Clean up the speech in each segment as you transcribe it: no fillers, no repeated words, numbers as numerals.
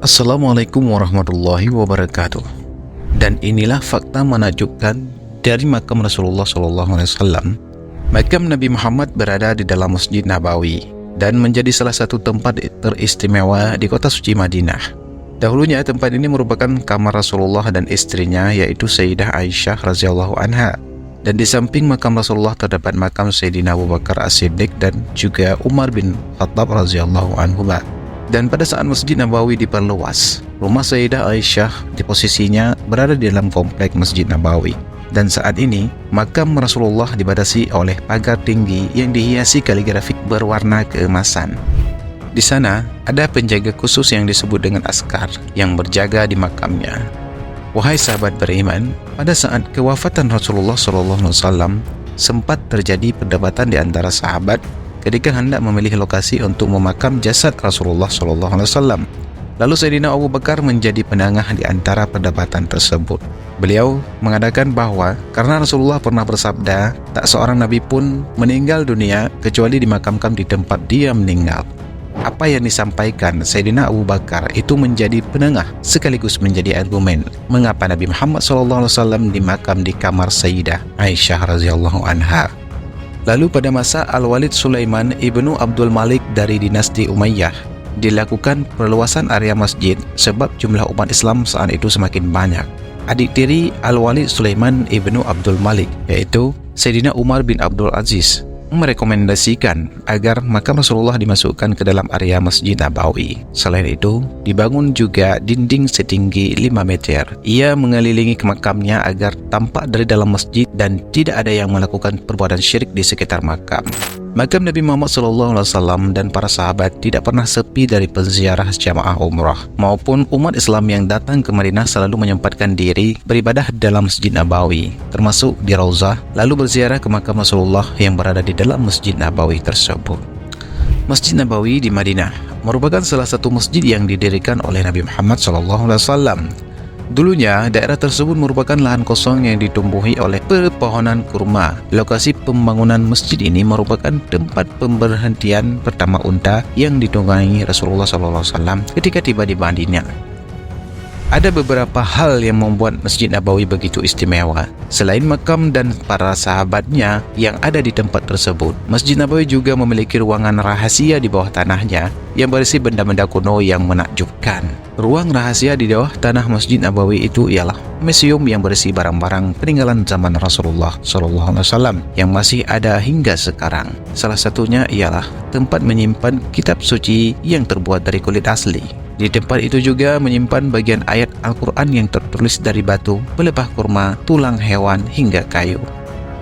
Assalamualaikum warahmatullahi wabarakatuh. Dan inilah fakta menakjubkan dari makam Rasulullah SAW. Makam Nabi Muhammad berada di dalam Masjid Nabawi dan menjadi salah satu tempat teristimewa di kota suci Madinah. Dahulunya tempat ini merupakan kamar Rasulullah dan istrinya, yaitu Sayyidah Aisyah radhiyallahu anha. Dan di samping makam Rasulullah terdapat makam Sayyidina Abu Bakar As-Siddiq dan juga Umar bin Khattab radhiyallahu anhu. Dan pada saat Masjid Nabawi diperluas, rumah Sayyidah Aisyah di posisinya berada di dalam komplek Masjid Nabawi. Dan saat ini, makam Rasulullah dibatasi oleh pagar tinggi yang dihiasi kaligrafik berwarna keemasan. Di sana, ada penjaga khusus yang disebut dengan askar yang berjaga di makamnya. Wahai sahabat beriman, pada saat kewafatan Rasulullah SAW, sempat terjadi perdebatan di antara sahabat ketika hendak memilih lokasi untuk memakam jasad Rasulullah SAW. Lalu Sayyidina Abu Bakar menjadi penengah di antara perdebatan tersebut. Beliau mengatakan bahwa karena Rasulullah pernah bersabda, tak seorang nabi pun meninggal dunia kecuali dimakamkan di tempat dia meninggal. Apa yang disampaikan Sayyidina Abu Bakar itu menjadi penengah sekaligus menjadi argumen mengapa Nabi Muhammad SAW dimakam di kamar Sayyidah Aisyah radhiyallahu anha. Lalu pada masa Al-Walid Sulaiman ibnu Abdul Malik dari dinasti Umayyah, dilakukan perluasan area masjid sebab jumlah umat Islam saat itu semakin banyak. Adik tiri Al-Walid Sulaiman ibnu Abdul Malik, yaitu Sayyidina Umar bin Abdul Aziz, merekomendasikan agar makam Rasulullah dimasukkan ke dalam area Masjid Nabawi. Selain itu, dibangun juga dinding setinggi 5 meter. Ia mengelilingi ke makamnya agar tampak dari dalam masjid dan tidak ada yang melakukan perbuatan syirik di sekitar makam. Makam Nabi Muhammad SAW dan para sahabat tidak pernah sepi dari penziarah jamaah umrah maupun umat Islam yang datang ke Madinah selalu menyempatkan diri beribadah dalam Masjid Nabawi, termasuk di Rauzah, lalu berziarah ke makam Rasulullah yang berada di dalam Masjid Nabawi tersebut. Masjid Nabawi di Madinah merupakan salah satu masjid yang didirikan oleh Nabi Muhammad SAW. Dulunya, daerah tersebut merupakan lahan kosong yang ditumbuhi oleh pepohonan kurma. Lokasi pembangunan masjid ini merupakan tempat pemberhentian pertama unta yang ditunggangi Rasulullah SAW ketika tiba di Madinah. Ada beberapa hal yang membuat Masjid Nabawi begitu istimewa. Selain makam dan para sahabatnya yang ada di tempat tersebut, Masjid Nabawi juga memiliki ruangan rahasia di bawah tanahnya yang berisi benda-benda kuno yang menakjubkan. Ruang rahasia di bawah tanah Masjid Nabawi itu ialah museum yang berisi barang-barang peninggalan zaman Rasulullah SAW yang masih ada hingga sekarang. Salah satunya ialah tempat menyimpan kitab suci yang terbuat dari kulit asli. Di tempat itu juga menyimpan bagian ayat Al-Quran yang tertulis dari batu, pelepah kurma, tulang hewan, hingga kayu.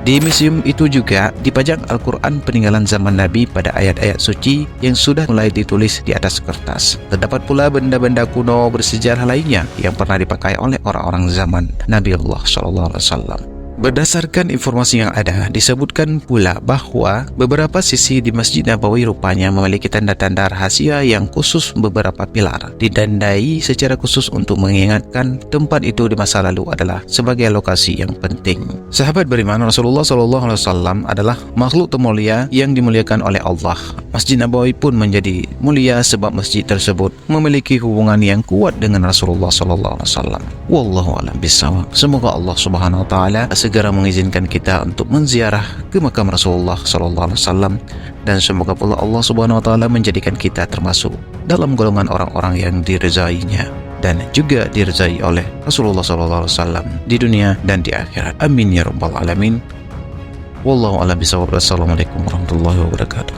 Di museum itu juga dipajang Al-Quran peninggalan zaman Nabi pada ayat-ayat suci yang sudah mulai ditulis di atas kertas. Terdapat pula benda-benda kuno bersejarah lainnya yang pernah dipakai oleh orang-orang zaman Nabi Allah SAW. Berdasarkan informasi yang ada, disebutkan pula bahwa beberapa sisi di Masjid Nabawi rupanya memiliki tanda-tanda rahasia yang khusus. Beberapa pilar ditandai secara khusus untuk mengingatkan tempat itu di masa lalu adalah sebagai lokasi yang penting. Sahabat beriman, Rasulullah SAW adalah makhluk termulia yang dimuliakan oleh Allah. Masjid Nabawi pun menjadi mulia sebab masjid tersebut memiliki hubungan yang kuat dengan Rasulullah SAW. Wallahu a'lam bishawab. Semoga Allah Subhanahu wa taala segera mengizinkan kita untuk menziarah ke makam Rasulullah SAW, dan semoga pula Allah Subhanahu wa taala menjadikan kita termasuk dalam golongan orang-orang yang dirizainya dan juga dirizai oleh Rasulullah SAW di dunia dan di akhirat. Amin ya rabbal alamin. Wallahu a'lam bishawab. Assalamualaikum warahmatullahi wabarakatuh.